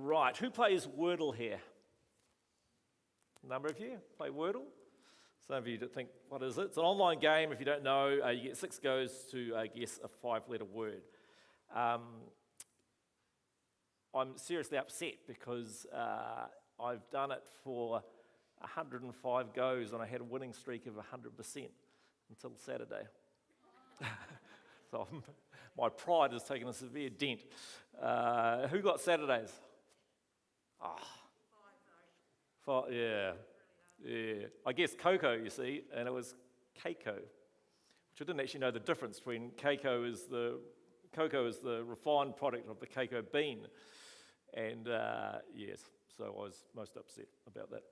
Right, who plays Wordle here? A number of you play Wordle? Some of you think, what is it? It's an online game. If you don't know, you get 6 goes to guess a 5-letter word. I'm seriously upset because I've done it for 105 goes and I had a winning streak of 100% until Saturday. So my pride has taken a severe dent. Who got Saturdays? Yeah. I guessed Cocoa, you see, and it was Keiko, which I didn't actually know the difference between cocoa is the refined product of the cocoa bean. And yes, so I was most upset about that.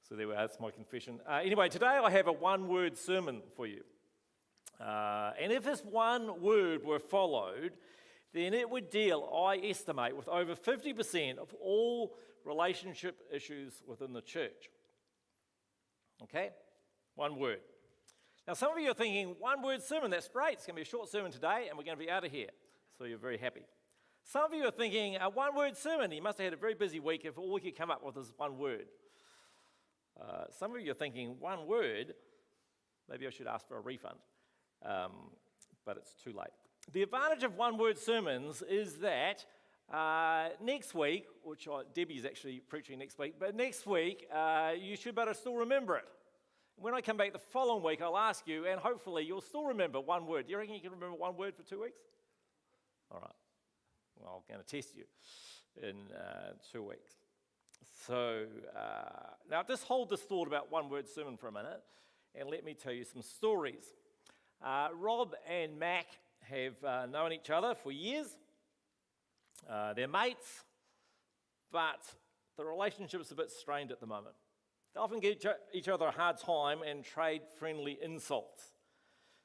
So there we are, that's my confession. Anyway, today I have a one-word sermon for you. And if this one word were followed, then it would deal, I estimate, with over 50% of all relationship issues within the church. Okay? One word. Now, some of you are thinking, one-word sermon, that's great. It's going to be a short sermon today, and we're going to be out of here. So you're very happy. Some of you are thinking, a one-word sermon. You must have had a very busy week if all we could come up with is one word. Some of you are thinking, one word, maybe I should ask for a refund. But it's too late. The advantage of one-word sermons is that next week, Debbie's actually preaching next week, but next week you should better still remember it. When I come back the following week, I'll ask you, and hopefully you'll still remember one word. Do you reckon you can remember one word for 2 weeks? All right. Well, I'm going to test you in 2 weeks. So now just hold this thought about one-word sermon for a minute, and let me tell you some stories. Rob and Mac have known each other for years. They're mates, but the relationship's a bit strained at the moment. They often give each other a hard time and trade friendly insults.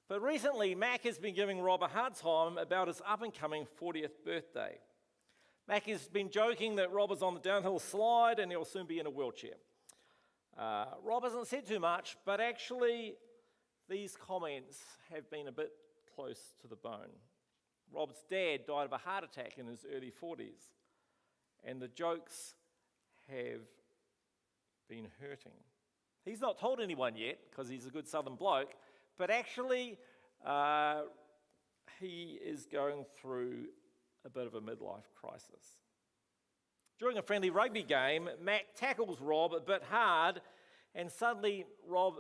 But recently, Mac has been giving Rob a hard time about his up-and-coming 40th birthday. Mac has been joking that Rob is on the downhill slide and he'll soon be in a wheelchair. Rob hasn't said too much, but actually these comments have been a bit close to the bone. Rob's dad died of a heart attack in his early 40s, and the jokes have been hurting. He's not told anyone yet because he's a good southern bloke, but actually he is going through a bit of a midlife crisis. During a friendly rugby game, Mac tackles Rob a bit hard, and suddenly Rob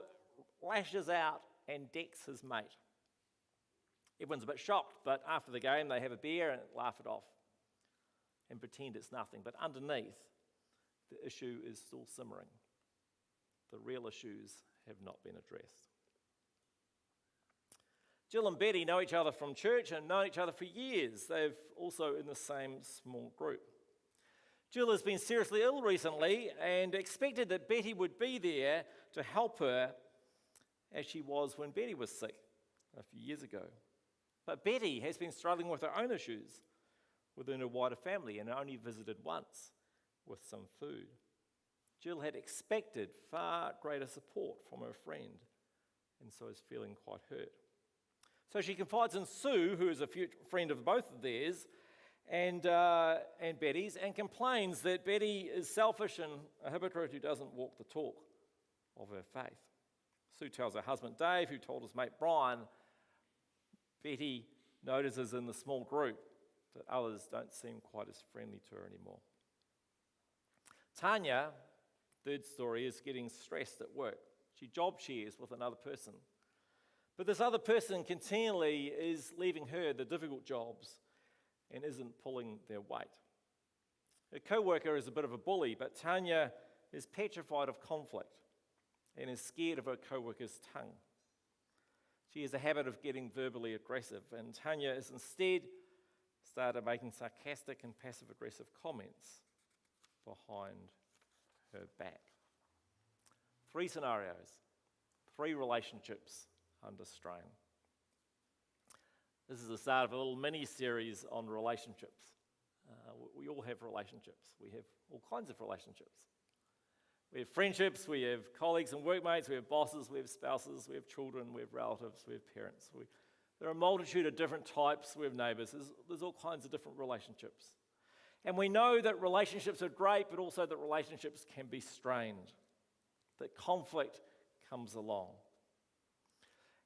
lashes out and decks his mate. Everyone's a bit shocked, but after the game they have a beer and laugh it off and pretend it's nothing. But underneath, the issue is still simmering. The real issues have not been addressed. Jill and Betty know each other from church and know each other for years. They're also in the same small group. Jill has been seriously ill recently and expected that Betty would be there to help her as she was when Betty was sick a few years ago. But Betty has been struggling with her own issues within her wider family and only visited once with some food. Jill had expected far greater support from her friend and so is feeling quite hurt. So she confides in Sue, who is a future friend of both of theirs, and Betty's, and complains that Betty is selfish and a hypocrite who doesn't walk the talk of her faith. Sue tells her husband Dave, who told his mate Brian, Betty notices in the small group that others don't seem quite as friendly to her anymore. Tanya, third story, is getting stressed at work. She job shares with another person. But this other person continually is leaving her the difficult jobs and isn't pulling their weight. Her co-worker is a bit of a bully, but Tanya is petrified of conflict and is scared of her co-worker's tongue. She has a habit of getting verbally aggressive, and Tanya has instead started making sarcastic and passive-aggressive comments behind her back. 3 scenarios, 3 relationships under strain. This is the start of a little mini-series on relationships. We all have relationships. We have all kinds of relationships. We have friendships, we have colleagues and workmates, we have bosses, we have spouses, we have children, we have relatives, we have parents. There are a multitude of different types. We have neighbours. There's all kinds of different relationships. And we know that relationships are great, but also that relationships can be strained, that conflict comes along.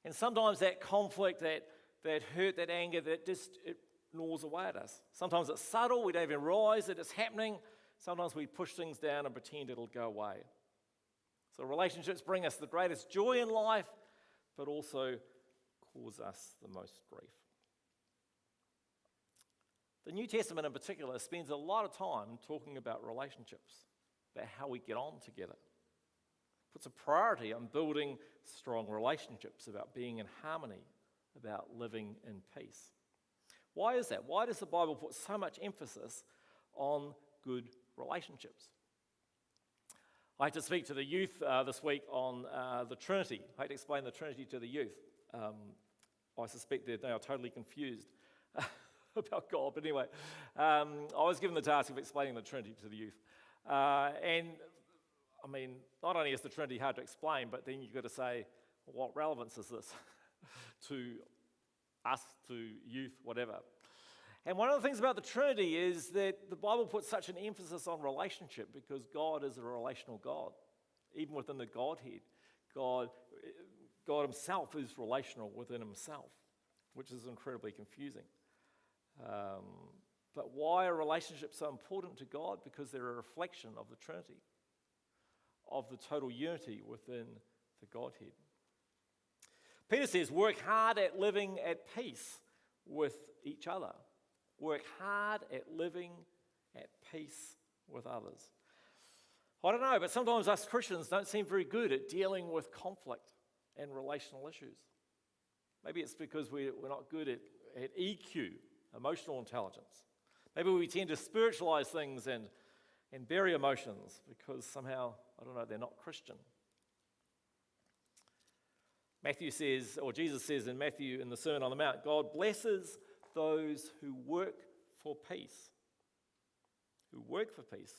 And sometimes that conflict, that hurt, that anger, it gnaws away at us. Sometimes it's subtle, we don't even realize that it's happening. Sometimes we push things down and pretend it'll go away. So relationships bring us the greatest joy in life, but also cause us the most grief. The New Testament in particular spends a lot of time talking about relationships, about how we get on together. Puts a priority on building strong relationships, about being in harmony, about living in peace. Why is that? Why does the Bible put so much emphasis on good relationships? I had to speak to the youth this week on the Trinity. I had to explain the Trinity to the youth. I suspect that they are totally confused about God. But anyway, I was given the task of explaining the Trinity to the youth. And I mean, not only is the Trinity hard to explain, but then you've got to say, well, what relevance is this to us, to youth, whatever. And one of the things about the Trinity is that the Bible puts such an emphasis on relationship because God is a relational God. Even within the Godhead, God himself is relational within himself, which is incredibly confusing. But why are relationships so important to God? Because they're a reflection of the Trinity, of the total unity within the Godhead. Peter says, work hard at living at peace with each other. Work hard at living at peace with others. I don't know, but sometimes us Christians don't seem very good at dealing with conflict and relational issues. Maybe it's because we're not good at EQ, emotional intelligence. Maybe we tend to spiritualize things and bury emotions because somehow, I don't know, they're not Christian. Matthew says, or Jesus says in Matthew in the Sermon on the Mount, God blesses those who work for peace. Who work for peace,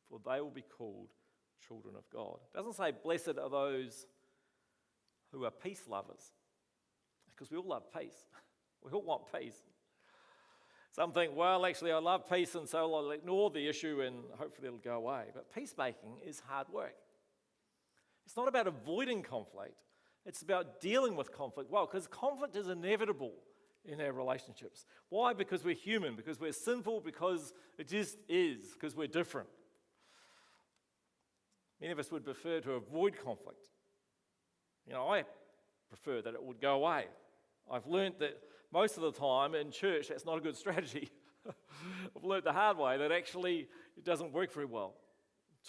for they will be called children of God. It doesn't say blessed are those who are peace lovers, because we all love peace. We all want peace. Some think, well, actually, I love peace, and so I'll ignore the issue and hopefully it'll go away. But peacemaking is hard work. It's not about avoiding conflict. It's about dealing with conflict well, because conflict is inevitable in our relationships. Why? Because we're human, because we're sinful, because it just is, because we're different. Many of us would prefer to avoid conflict. I prefer that it would go away. I've learned that most of the time in church, that's not a good strategy. I've learned the hard way that actually it doesn't work very well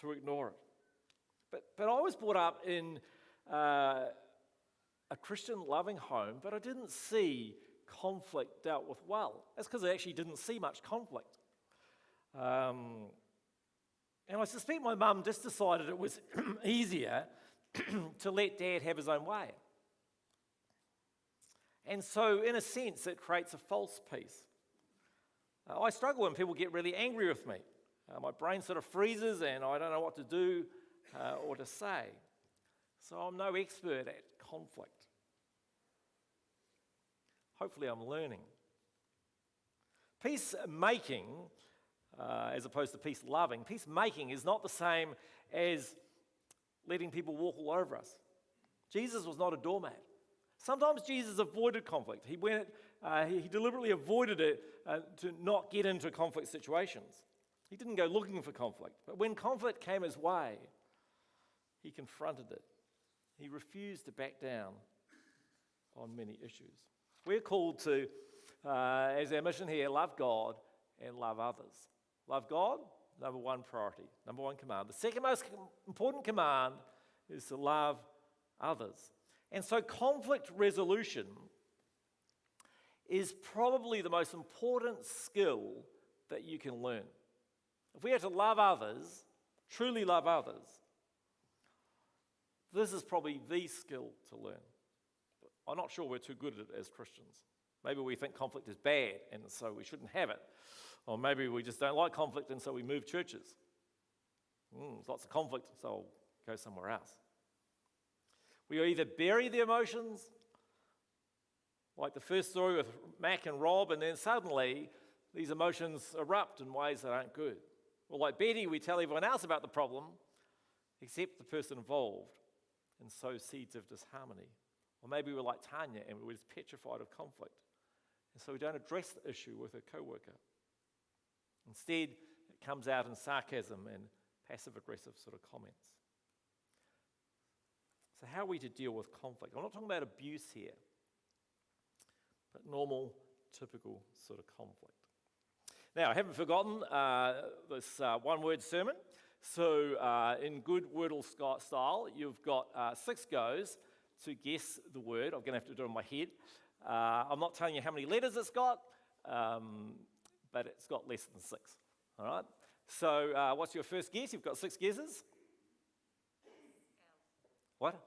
to ignore it. But I was brought up in a Christian loving home, but I didn't see conflict dealt with well. That's because I actually didn't see much conflict. And I suspect my mum just decided it was easier to let Dad have his own way. And so, in a sense, it creates a false peace. I struggle when people get really angry with me. My brain sort of freezes and I don't know what to do or to say. So I'm no expert at conflict. Hopefully I'm learning. Peacemaking, as opposed to peace-loving, peacemaking is not the same as letting people walk all over us. Jesus was not a doormat. Sometimes Jesus avoided conflict. He deliberately avoided it to not get into conflict situations. He didn't go looking for conflict. But when conflict came his way, he confronted it. He refused to back down on many issues. We're called to, as our mission here, love God and love others. Love God, number one priority, number one command. The second most important command is to love others. And so conflict resolution is probably the most important skill that you can learn. If we are to love others, truly love others, this is probably the skill to learn. I'm not sure we're too good at it as Christians. Maybe we think conflict is bad and so we shouldn't have it. Or maybe we just don't like conflict and so we move churches. There's lots of conflict, so I'll go somewhere else. We either bury the emotions, like the first story with Mac and Rob, and then suddenly these emotions erupt in ways that aren't good. Or like Betty, we tell everyone else about the problem, except the person involved, and sow seeds of disharmony. Or maybe we're like Tanya and we're just petrified of conflict. And so we don't address the issue with a co-worker. Instead, it comes out in sarcasm and passive-aggressive sort of comments. So how are we to deal with conflict? I'm not talking about abuse here, but normal, typical sort of conflict. Now, I haven't forgotten this one-word sermon. So in good Wordle style, you've got 6 goes to guess the word. I'm going to have to do it in my head. I'm not telling you how many letters it's got, but it's got less than 6. All right? So what's your first guess? You've got 6 guesses. What?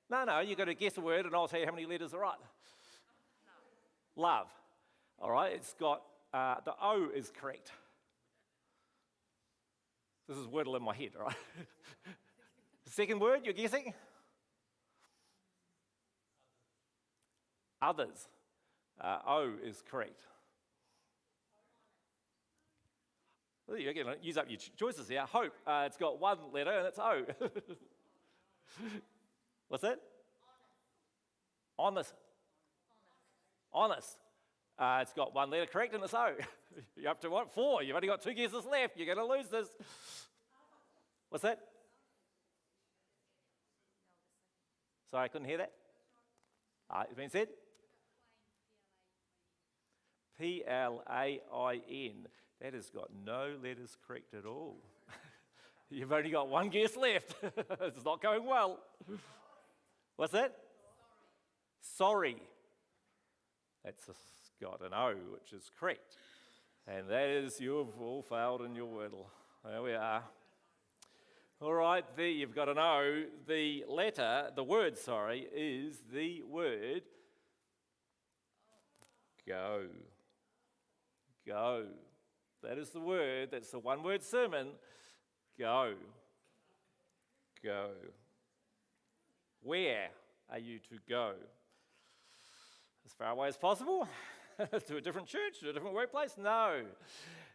No, you've got to guess a word and I'll tell you how many letters are right. Love. All right, it's got, the O is correct. This is Wordle in my head, all right? The second word you're guessing? Others. O is correct. Well, you're going to use up your choices here. Hope. It's got 1 letter and it's O. What's that? Honest. Honest. It's got 1 letter correct and it's O. You're up to what? 4. You've only got 2 guesses left. You're going to lose this. What's that? Sorry, I couldn't hear that. It's been said? P-L-A-I-N. That has got no letters correct at all. You've only got 1 guess left. It's not going well. What's that? Sorry. That's got an O, which is correct. And that is, you've all failed in your Wordle. There we are. All right, there you've got an O. The word, is the word go. Go. That is the word. That's the one-word sermon. Go. Go. Where are you to go? As far away as possible? To a different church? To a different workplace? No.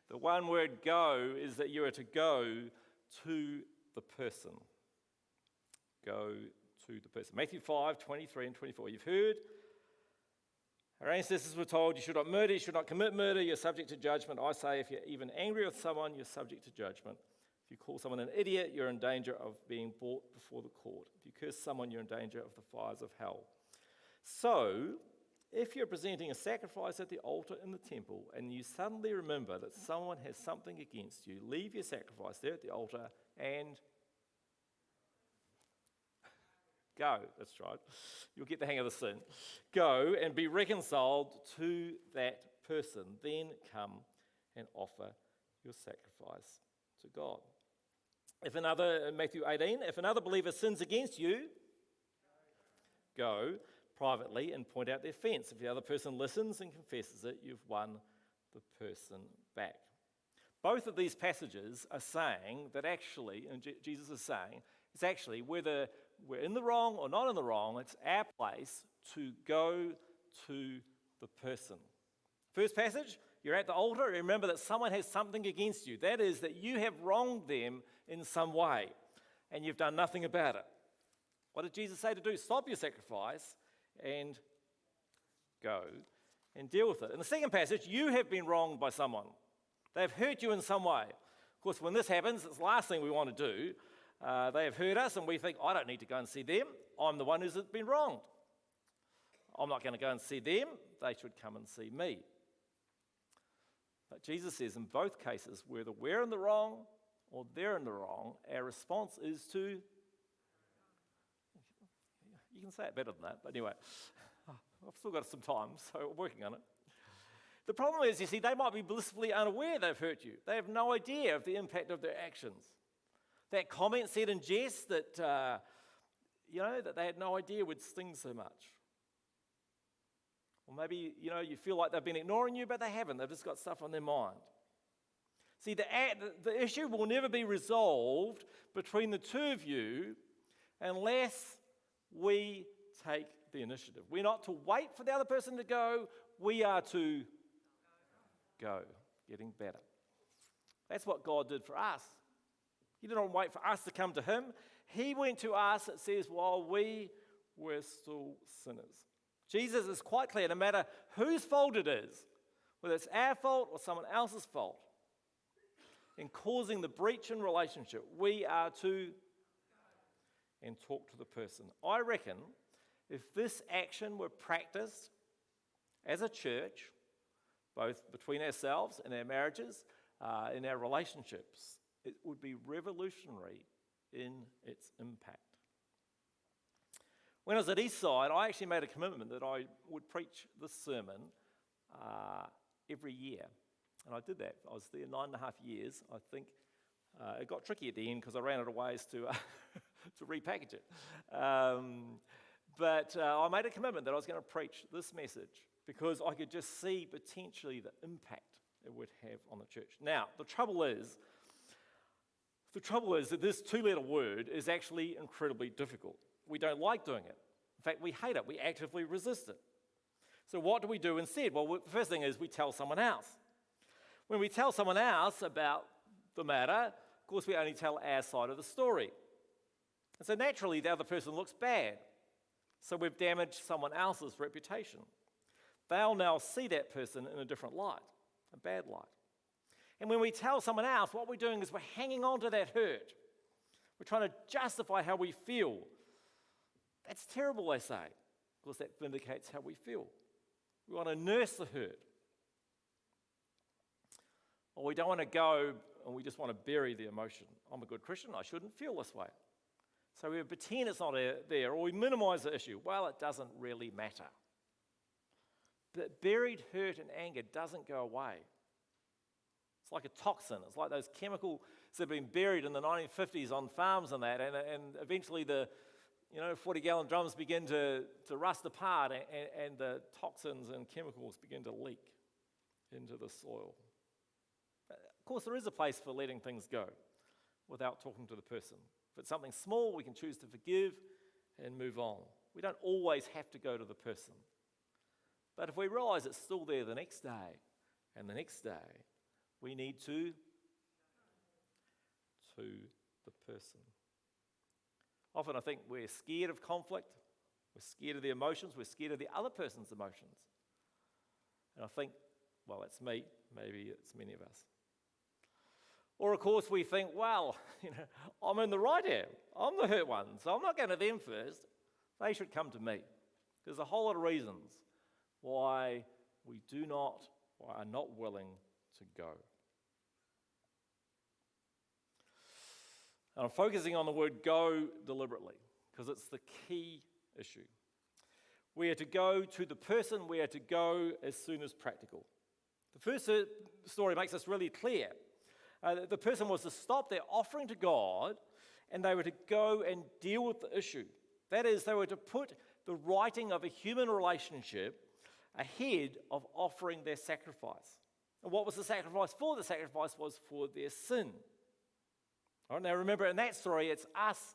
The one word go is that you are to go to the person. Go to the person. Matthew 5, 23 and 24. You've heard our ancestors were told you should not murder, you should not commit murder, you're subject to judgment. I say if you're even angry with someone, you're subject to judgment. If you call someone an idiot, you're in danger of being brought before the court. If you curse someone, you're in danger of the fires of hell. So, if you're presenting a sacrifice at the altar in the temple and you suddenly remember that someone has something against you, leave your sacrifice there at the altar and go. That's right. You'll get the hang of the sin. Go and be reconciled to that person. Then come and offer your sacrifice to God. Matthew 18, if another believer sins against you, go privately and point out their offence. If the other person listens and confesses it, you've won the person back. Both of these passages are saying that actually, and Jesus is saying, it's actually whether we're in the wrong or not in the wrong, it's our place to go to the person. First passage, you're at the altar, remember that someone has something against you. That is that you have wronged them in some way and you've done nothing about it. What did Jesus say to do? Stop your sacrifice and go and deal with it. In the second passage, you have been wronged by someone. They've hurt you in some way. Of course, when this happens, it's the last thing we want to do. They have hurt us and we think, I don't need to go and see them. I'm the one who's been wronged. I'm not going to go and see them. They should come and see me. But Jesus says in both cases, whether we're in the wrong or they're in the wrong, our response is to... You can say it better than that, but anyway, I've still got some time, so I'm working on it. The problem is, you see, they might be blissfully unaware they've hurt you. They have no idea of the impact of their actions. That comment said in jest that, that they had no idea would sting so much. Or maybe, you feel like they've been ignoring you, but they haven't. They've just got stuff on their mind. See, the issue will never be resolved between the two of you unless we take the initiative. We're not to wait for the other person to go. We are to go, getting better. That's what God did for us. He didn't wait for us to come to him. He went to us, it says, while we were still sinners. Jesus is quite clear, no matter whose fault it is, whether it's our fault or someone else's fault, in causing the breach in relationship, we are to and talk to the person. I reckon if this action were practiced as a church, both between ourselves and our marriages, in our relationships, it would be revolutionary in its impact. When I was at Eastside, I actually made a commitment that I would preach this sermon every year. And I did that. I was there 9.5 years. I think it got tricky at the end because I ran out of ways to to repackage it. But I made a commitment that I was going to preach this message because I could just see potentially the impact it would have on the church. Now, the trouble is that this 2-letter word is actually incredibly difficult. We don't like doing it. In fact, we hate it. We actively resist it. So what do we do instead? Well, the first thing is we tell someone else. When we tell someone else about the matter, of course, we only tell our side of the story. And so naturally, the other person looks bad. So we've damaged someone else's reputation. They'll now see that person in a different light, a bad light. And when we tell someone else, what we're doing is we're hanging on to that hurt. We're trying to justify how we feel. That's terrible, they say, because that vindicates how we feel. We want to nurse the hurt. Or we don't want to go and we just want to bury the emotion. I'm a good Christian, I shouldn't feel this way. So we pretend it's not there, or we minimize the issue. Well, it doesn't really matter. But buried hurt and anger doesn't go away. It's like a toxin. It's like those chemicals that have been buried in the 1950s on farms and that, and eventually the 40-gallon drums begin to rust apart, and the toxins and chemicals begin to leak into the soil. Of course, there is a place for letting things go without talking to the person. If it's something small, we can choose to forgive and move on. We don't always have to go to the person. But if we realize it's still there the next day and the next day, we need to the person. Often I think we're scared of conflict, we're scared of the emotions, we're scared of the other person's emotions. And I think, well, that's me, maybe it's many of us. Or of course we think, well, I'm in the right here. I'm the hurt one, so I'm not going to them first. They should come to me. There's a whole lot of reasons why we are not willing to go. And I'm focusing on the word go deliberately because it's the key issue. We are to go to the person, we are to go as soon as practical. The first story makes this really clear. The person was to stop their offering to God and they were to go and deal with the issue. That is, they were to put the righting of a human relationship ahead of offering their sacrifice. And what was the sacrifice for? The sacrifice was for their sin. All right, now remember, in that story, it's us,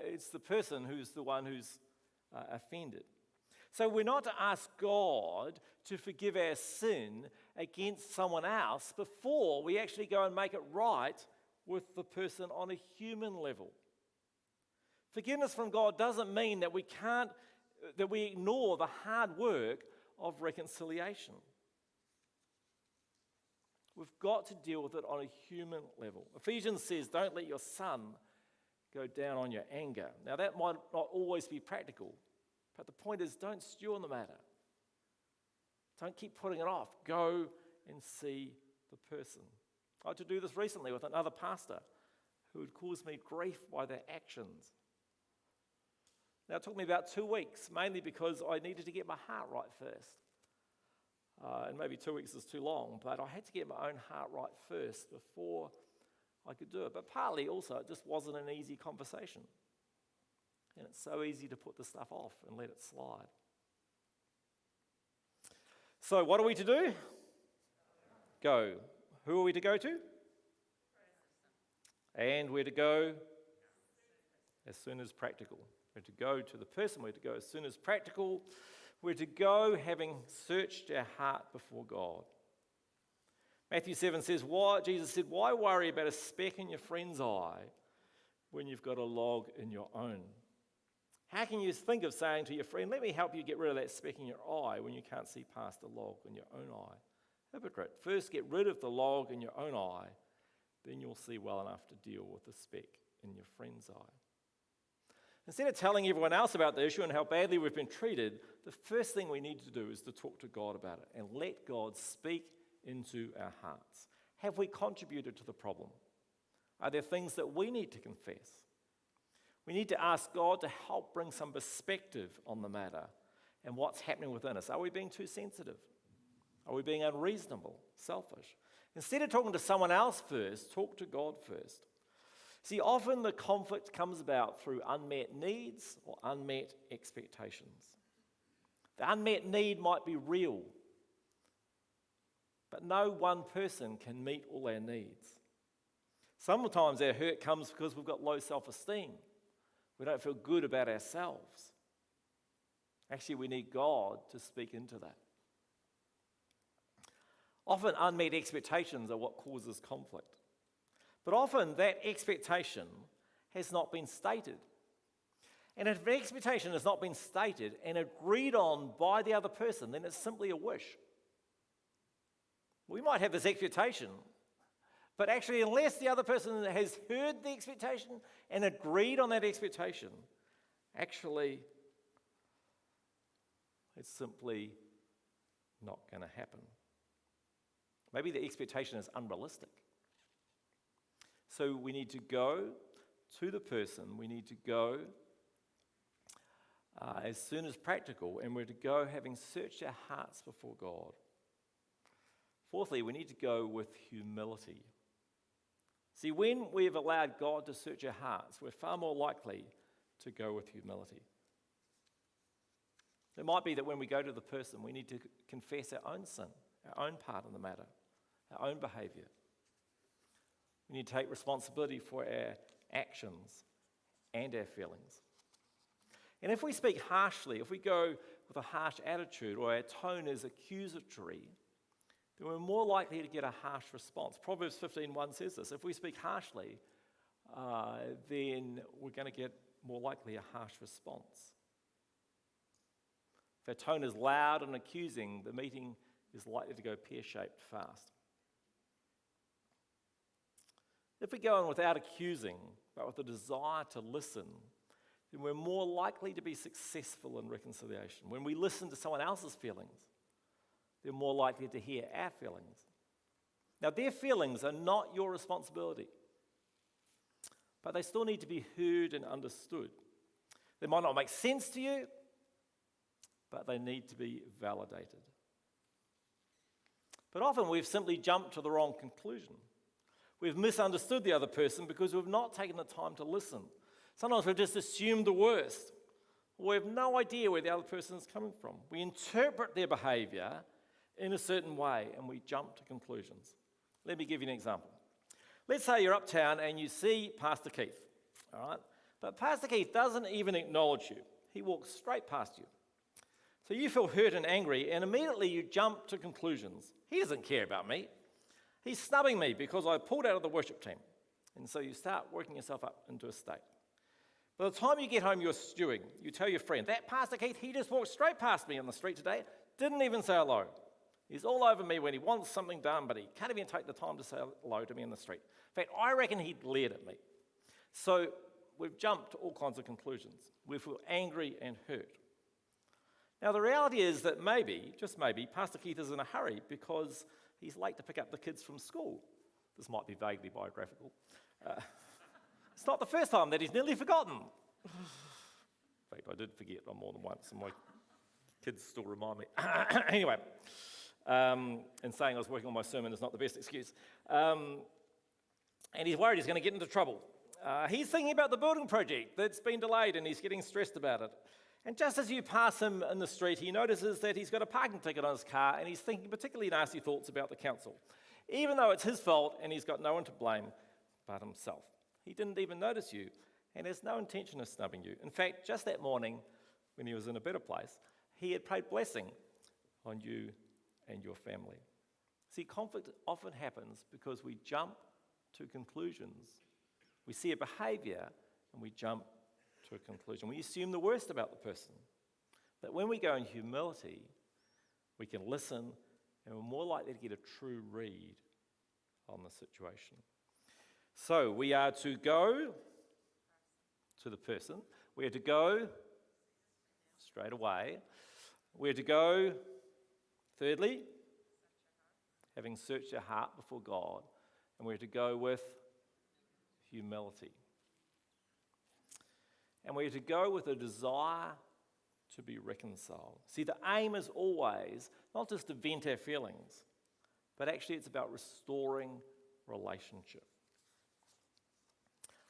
it's the person who's the one who's offended. So we're not to ask God to forgive our sin against someone else before we actually go and make it right with the person on a human level. Forgiveness from God doesn't mean that we ignore the hard work of reconciliation. We've got to deal with it on a human level. Ephesians says, don't let your sun go down on your anger. Now that might not always be practical, but the point is don't stew on the matter. Don't keep putting it off. Go and see the person. I had to do this recently with another pastor who had caused me grief by their actions. Now it took me about 2 weeks, mainly because I needed to get my heart right first. And maybe 2 weeks is too long, but I had to get my own heart right first before I could do it. But partly also, it just wasn't an easy conversation. And it's so easy to put the stuff off and let it slide. So what are we to do? Go. Who are we to go to? And we're to go as soon as practical. We're to go to the person. We're to go as soon as practical. We're to go having searched our heart before God. Matthew 7 says, Jesus said, why worry about a speck in your friend's eye when you've got a log in your own? How can you think of saying to your friend, let me help you get rid of that speck in your eye when you can't see past the log in your own eye? Hypocrite, first get rid of the log in your own eye, then you'll see well enough to deal with the speck in your friend's eye. Instead of telling everyone else about the issue and how badly we've been treated, the first thing we need to do is to talk to God about it and let God speak into our hearts. Have we contributed to the problem? Are there things that we need to confess? We need to ask God to help bring some perspective on the matter and what's happening within us. Are we being too sensitive? Are we being unreasonable, selfish? Instead of talking to someone else first, talk to God first. See, often the conflict comes about through unmet needs or unmet expectations. The unmet need might be real, but no one person can meet all our needs. Sometimes our hurt comes because we've got low self-esteem. We don't feel good about ourselves. Actually, we need God to speak into that. Often unmet expectations are what causes conflict. But often that expectation has not been stated. And if an expectation has not been stated and agreed on by the other person, then it's simply a wish. We might have this expectation, but actually unless the other person has heard the expectation and agreed on that expectation, actually it's simply not going to happen. Maybe the expectation is unrealistic. So we need to go to the person, we need to go as soon as practical, and we're to go having searched our hearts before God. Fourthly, we need to go with humility. See, when we've allowed God to search our hearts, we're far more likely to go with humility. It might be that when we go to the person, we need to confess our own sin, our own part in the matter, our own behaviour. We need to take responsibility for our actions and our feelings. And if we speak harshly, if we go with a harsh attitude or our tone is accusatory, then we're more likely to get a harsh response. Proverbs 15:1 says this. If we speak harshly, then we're going to get more likely a harsh response. If our tone is loud and accusing, the meeting is likely to go pear-shaped fast. If we go in without accusing, but with a desire to listen, then we're more likely to be successful in reconciliation. When we listen to someone else's feelings, they're more likely to hear our feelings. Now, their feelings are not your responsibility, but they still need to be heard and understood. They might not make sense to you, but they need to be validated. But often we've simply jumped to the wrong conclusion. We've misunderstood the other person because we've not taken the time to listen. Sometimes we've just assumed the worst. We have no idea where the other person is coming from. We interpret their behaviour in a certain way and we jump to conclusions. Let me give you an example. Let's say you're uptown and you see Pastor Keith, all right? But Pastor Keith doesn't even acknowledge you. He walks straight past you. So you feel hurt and angry and immediately you jump to conclusions. He doesn't care about me. He's snubbing me because I pulled out of the worship team. And so you start working yourself up into a state. By the time you get home, you're stewing. You tell your friend, that Pastor Keith, he just walked straight past me on the street today, didn't even say hello. He's all over me when he wants something done, but he can't even take the time to say hello to me in the street. In fact, I reckon he glared at me. So we've jumped to all kinds of conclusions. We feel angry and hurt. Now, the reality is that maybe, just maybe, Pastor Keith is in a hurry because he's late to pick up the kids from school. This might be vaguely biographical. It's not the first time that he's nearly forgotten. In fact, I did forget on more than once, and my kids still remind me. Anyway, and saying I was working on my sermon is not the best excuse. And he's worried he's going to get into trouble. He's thinking about the building project that's been delayed, and he's getting stressed about it. And just as you pass him in the street, he notices that he's got a parking ticket on his car and he's thinking particularly nasty thoughts about the council, even though it's his fault and he's got no one to blame but himself. He didn't even notice you, and has no intention of snubbing you. In fact, just that morning, when he was in a better place, he had prayed blessing on you and your family. See, conflict often happens because we jump to conclusions. We see a behaviour and we jump to a conclusion. We assume the worst about the person. But when we go in humility, we can listen and we're more likely to get a true read on the situation. So we are to go to the person. We are to go straight away. We are to go, thirdly, having searched our heart before God. And we're to go with humility. And we're to go with a desire to be reconciled. See, the aim is always not just to vent our feelings, but actually it's about restoring relationship.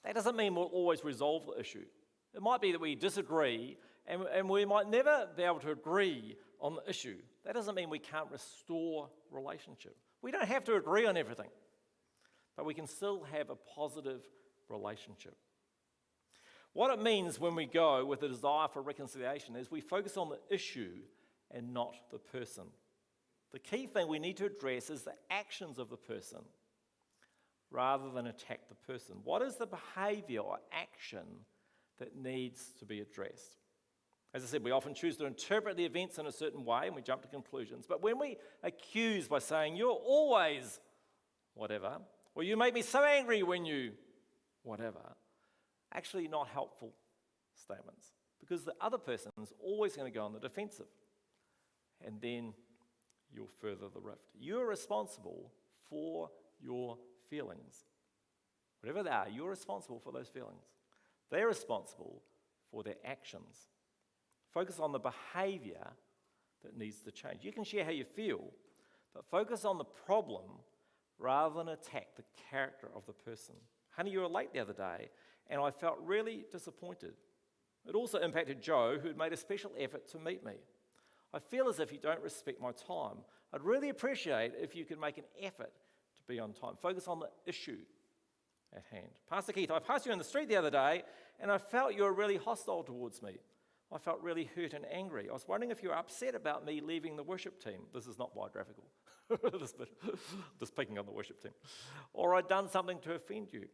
That doesn't mean we'll always resolve the issue. It might be that we disagree and we might never be able to agree on the issue. That doesn't mean we can't restore relationship. We don't have to agree on everything, but we can still have a positive relationship. What it means when we go with a desire for reconciliation is we focus on the issue and not the person. The key thing we need to address is the actions of the person rather than attack the person. What is the behaviour or action that needs to be addressed? As I said, we often choose to interpret the events in a certain way and we jump to conclusions. But when we accuse by saying, "You're always whatever," or "You make me so angry when you whatever," actually not helpful statements, because the other person is always going to go on the defensive, and then you'll further the rift. You're responsible for your feelings. Whatever they are, you're responsible for those feelings. They're responsible for their actions. Focus on the behaviour that needs to change. You can share how you feel, but focus on the problem rather than attack the character of the person. Honey, you were late the other day, and I felt really disappointed. It also impacted Joe, who had made a special effort to meet me. I feel as if you don't respect my time. I'd really appreciate if you could make an effort to be on time. Focus on the issue at hand. Pastor Keith, I passed you on the street the other day, and I felt you were really hostile towards me. I felt really hurt and angry. I was wondering if you were upset about me leaving the worship team. This is not biographical. Just picking on the worship team. Or I'd done something to offend you.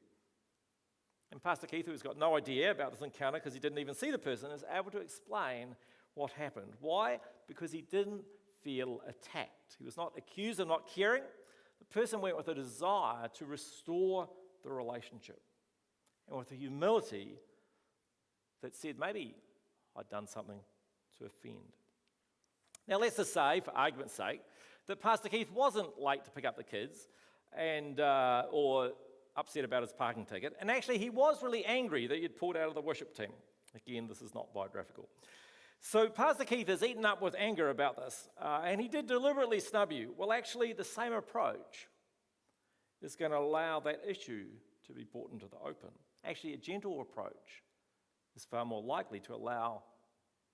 And Pastor Keith, who's got no idea about this encounter because he didn't even see the person, is able to explain what happened. Why? Because he didn't feel attacked. He was not accused of not caring. The person went with a desire to restore the relationship and with a humility that said, maybe I'd done something to offend. Now let's just say, for argument's sake, that Pastor Keith wasn't late to pick up the kids and or upset about his parking ticket, and actually he was really angry that you'd pulled out of the worship team. Again, this is not biographical. So Pastor Keith is eaten up with anger about this, and he did deliberately snub you. Well, actually, the same approach is going to allow that issue to be brought into the open. Actually, a gentle approach is far more likely to allow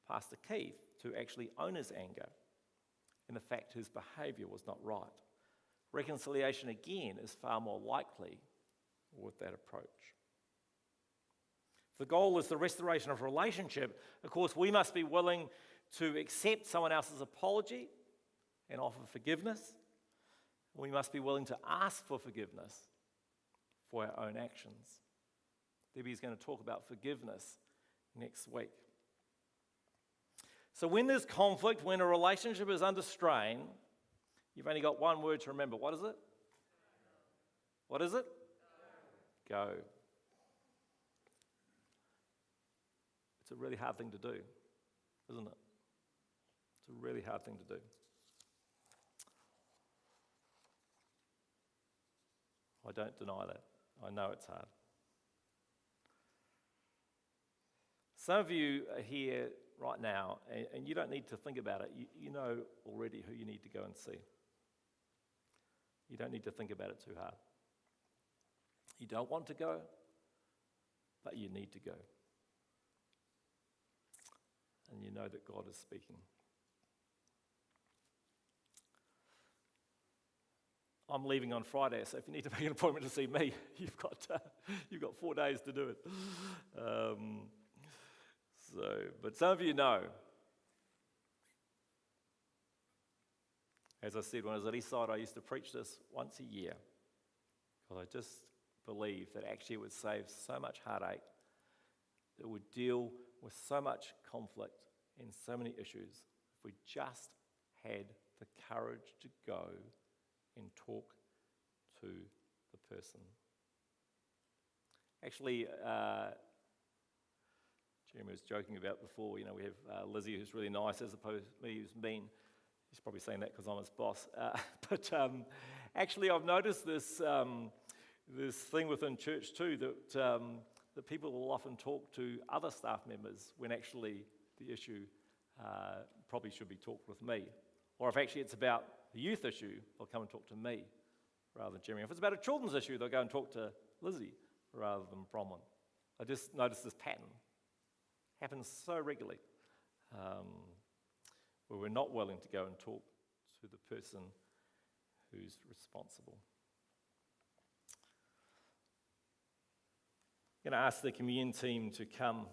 Pastor Keith to actually own his anger and the fact his behaviour was not right. Reconciliation, again, is far more likely with that approach. If the goal is the restoration of relationship, of course, we must be willing to accept someone else's apology and offer forgiveness. We must be willing to ask for forgiveness for our own actions. Debbie's going to talk about forgiveness next week. So when there's conflict, when a relationship is under strain, you've only got one word to remember. What is it? What is it? Go. It's a really hard thing to do, isn't it? It's a really hard thing to do. I don't deny that. I know it's hard. Some of you are here right now, and you don't need to think about it. You know already who you need to go and see. You don't need to think about it too hard. You don't want to go, but you need to go. And you know that God is speaking. I'm leaving on Friday, so if you need to make an appointment to see me, you've got 4 days to do it. But some of you know, as I said, when I was at Eastside, I used to preach this once a year, because I just believed that actually it would save so much heartache, it would deal with so much conflict and so many issues if we just had the courage to go and talk to the person. Actually, Jeremy was joking about before, we have Lizzie who's really nice as opposed to me who's mean. He's probably saying that because I'm his boss. But actually I've noticed this thing within church too, that people will often talk to other staff members when actually the issue probably should be talked with me. Or if actually it's about the youth issue, they'll come and talk to me rather than Jeremy. If it's about a children's issue, they'll go and talk to Lizzie rather than Bronwyn. I just noticed this pattern. Happens so regularly, where we're not willing to go and talk to the person who's responsible. I'm going to ask the communion team to come.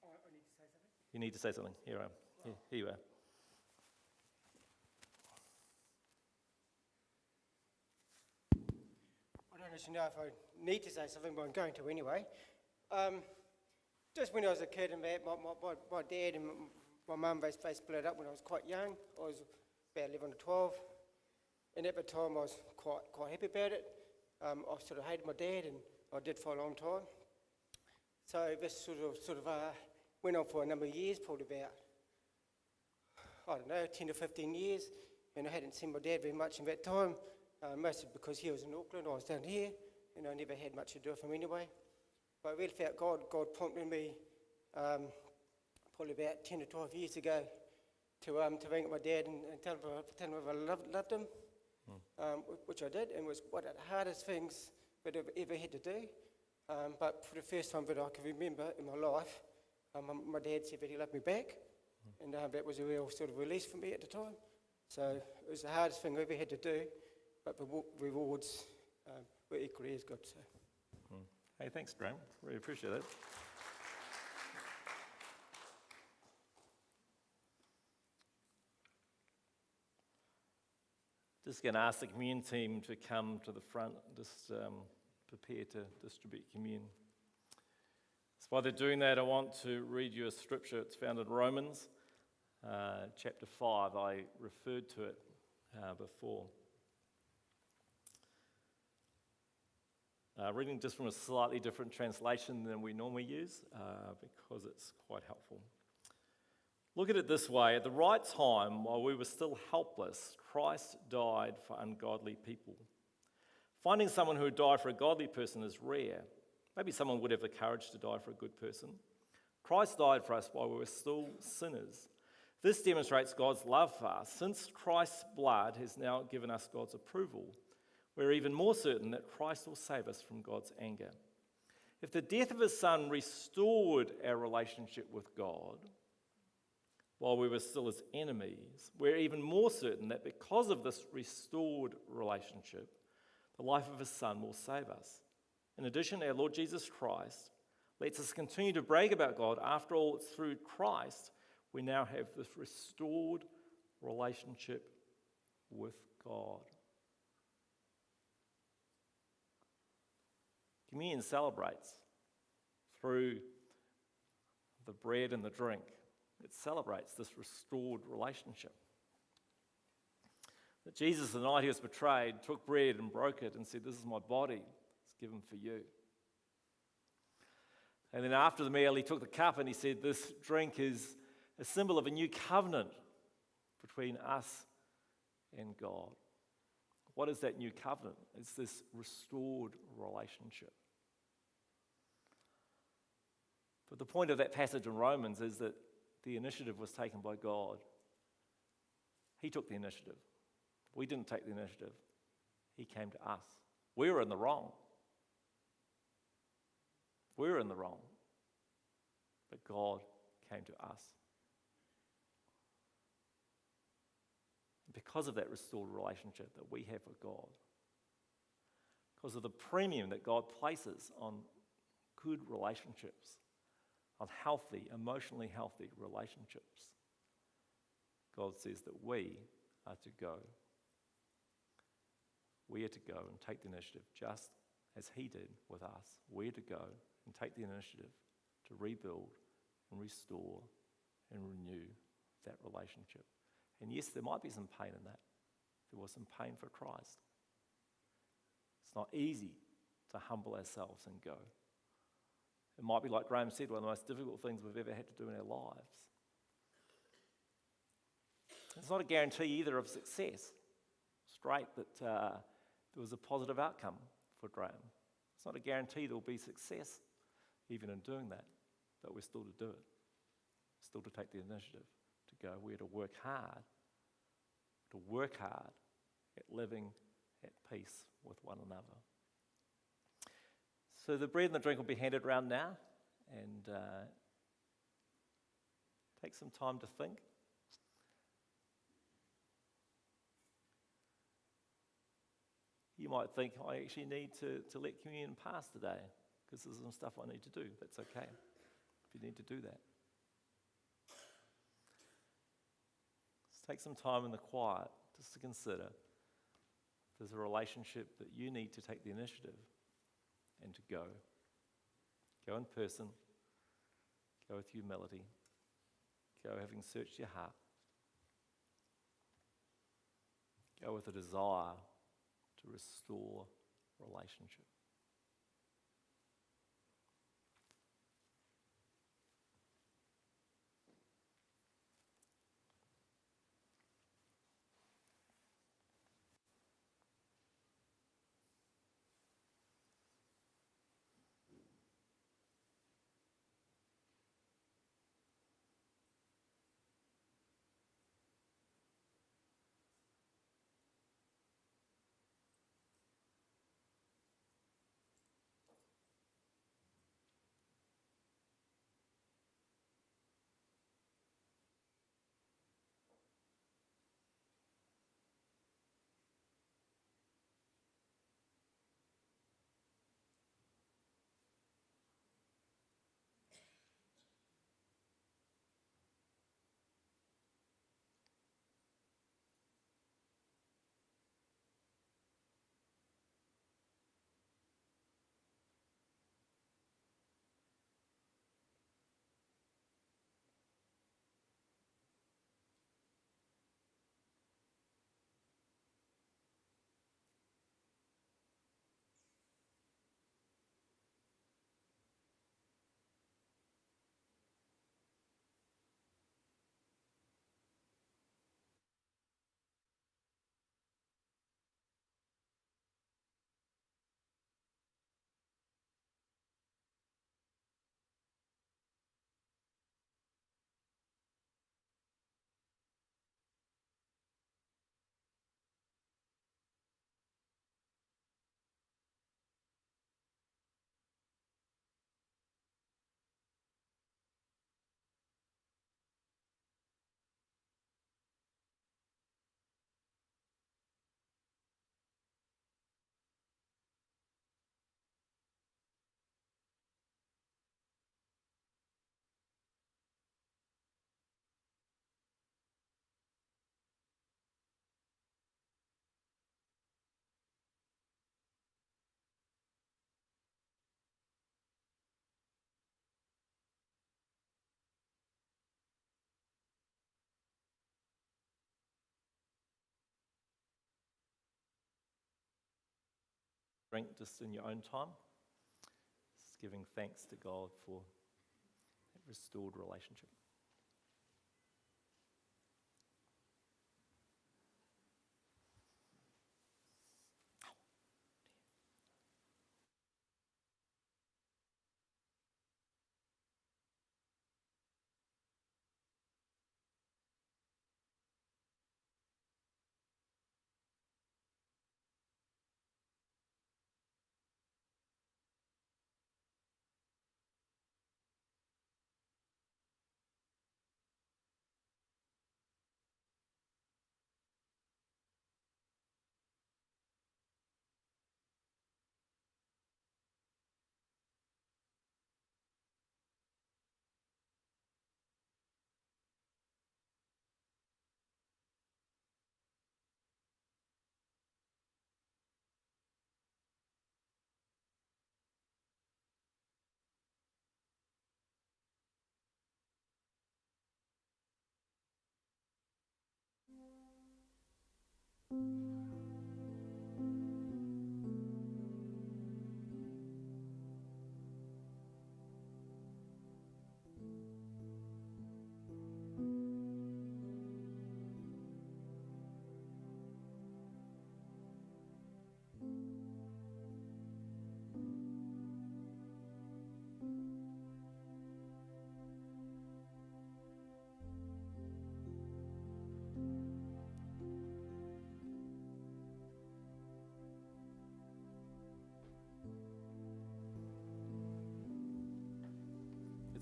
I need to say something. You need to say something. Here I am. Here you are. I don't actually know if I need to say something, but I'm going to anyway. Just when I was a kid, and my dad and my mum, they split up when I was quite young. I was about 11 or 12, and at the time I was quite happy about it. I sort of hated my dad, and I did for a long time. So this sort of went on for a number of years, probably about, I don't know, 10 to 15 years, and I hadn't seen my dad very much in that time, mostly because he was in Auckland, I was down here, and I never had much to do with him anyway. But I really felt God prompted me probably about 10 to 12 years ago to ring up my dad and tell him I loved him, which I did, and was one of the hardest things that I've ever had to do. But for the first time that I can remember in my life, my dad said that he loved me back, and that was a real sort of release for me at the time. So it was the hardest thing I ever had to do, but the rewards were equally as good. So. Hey, thanks, Graham. Really appreciate that. Just going to ask the communion team to come to the front, just prepare to distribute communion. So while they're doing that, I want to read you a scripture. It's found in Romans chapter 5. I referred to it before. Reading just from a slightly different translation than we normally use because it's quite helpful. Look at it this way. At the right time, while we were still helpless, Christ died for ungodly people. Finding someone who would die for a godly person is rare. Maybe someone would have the courage to die for a good person. Christ died for us while we were still sinners. This demonstrates God's love for us. Since Christ's blood has now given us God's approval, we're even more certain that Christ will save us from God's anger. If the death of his Son restored our relationship with God while we were still his enemies, we're even more certain that because of this restored relationship, the life of his Son will save us. In addition, our Lord Jesus Christ lets us continue to brag about God. After all, it's through Christ we now have this restored relationship with God. Communion celebrates through the bread and the drink. It celebrates this restored relationship. That Jesus, the night he was betrayed, took bread and broke it and said, "This is my body, it's given for you." And then after the meal, he took the cup and he said, "This drink is a symbol of a new covenant between us and God." What is that new covenant? It's this restored relationship. But the point of that passage in Romans is that the initiative was taken by God. He took the initiative. We didn't take the initiative. He came to us. We were in the wrong. We were in the wrong. But God came to us. because of that restored relationship that we have with God, because of the premium that God places on good relationships, on healthy, emotionally healthy relationships. God says that we are to go. We are to go and take the initiative just as he did with us. We are to go and take the initiative to rebuild and restore and renew that relationship. And yes, there might be some pain in that. There was some pain for Christ. It's not easy to humble ourselves and go. It might be, like Graham said, one of the most difficult things we've ever had to do in our lives. It's not a guarantee either of success. It's great that there was a positive outcome for Graham. It's not a guarantee there will be success even in doing that, but we're still to do it. Still to take the initiative, to go. We're to work hard at living at peace with one another. So the bread and the drink will be handed around now, and take some time to think. You might think, I actually need to let communion pass today because there's some stuff I need to do. That's okay if you need to do that. Just take some time in the quiet just to consider if there's a relationship that you need to take the initiative and to go. Go in person, go with humility, go having searched your heart, go with a desire to restore relationship. Drink just in your own time, just giving thanks to God for that restored relationship.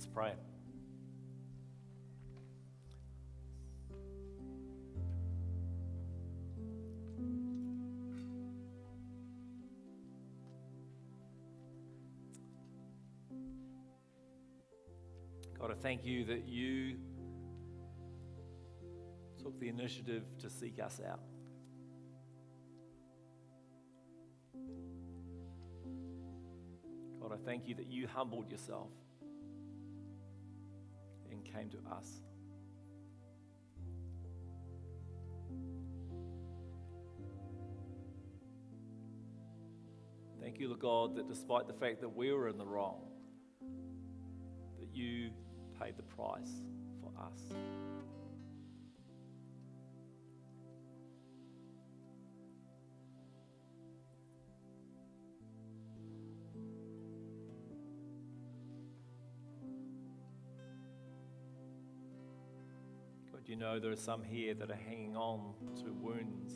Let's pray. God, I thank you that you took the initiative to seek us out. God, I thank you that you humbled yourself and came to us. Thank you, Lord God, that despite the fact that we were in the wrong, that you paid the price for us. God, you know there are some here that are hanging on to wounds.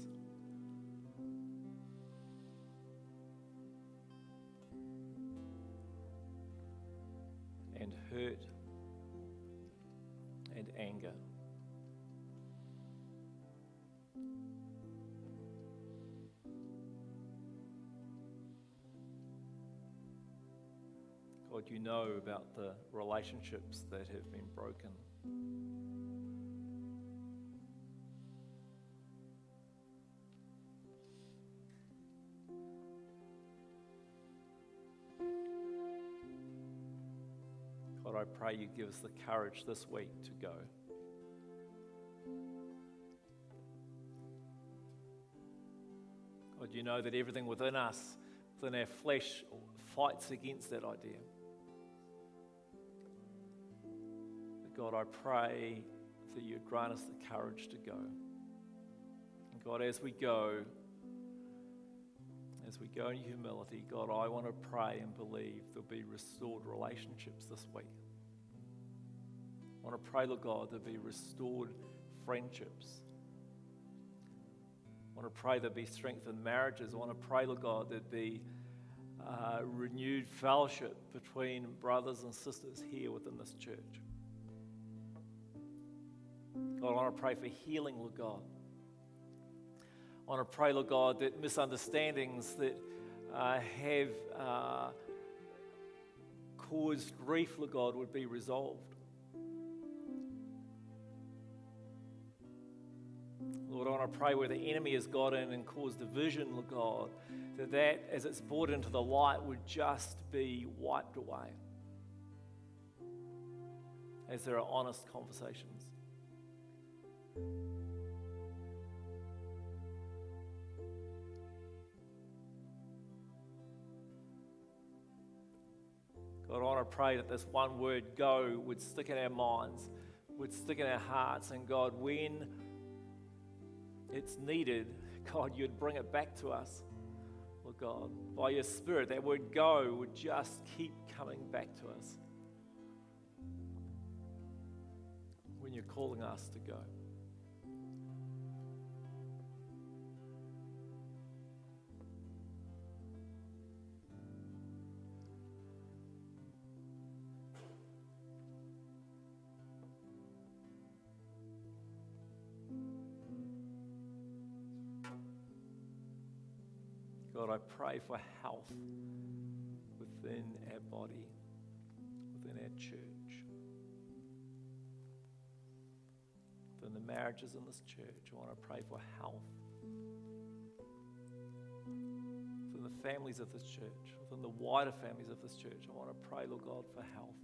And hurt and anger. God, you know about the relationships that have been broken. God, I pray you give us the courage this week to go. God, you know that everything within us, within our flesh, fights against that idea. But God, I pray that you grant us the courage to go. And God, as we go in humility, God, I want to pray and believe there'll be restored relationships this week. I want to pray, Lord God, there'll be restored friendships. I want to pray there'll be strengthened marriages. I want to pray, Lord God, there'd be renewed fellowship between brothers and sisters here within this church. God, I want to pray for healing, Lord God. I want to pray, Lord God, that misunderstandings that have caused grief, Lord God, would be resolved. Lord, I want to pray where the enemy has got in and caused division, Lord God, that as it's brought into the light would just be wiped away as there are honest conversations. God, I want to pray that this one word, go, would stick in our minds, would stick in our hearts, and God, when it's needed, God, you'd bring it back to us. Lord God, by your Spirit, that word go would just keep coming back to us when you're calling us to go. God, I pray for health within our body, within our church, within the marriages in this church. I want to pray for health within the families of this church, within the wider families of this church. I want to pray, Lord God, for health.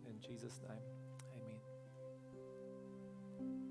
In Jesus' name.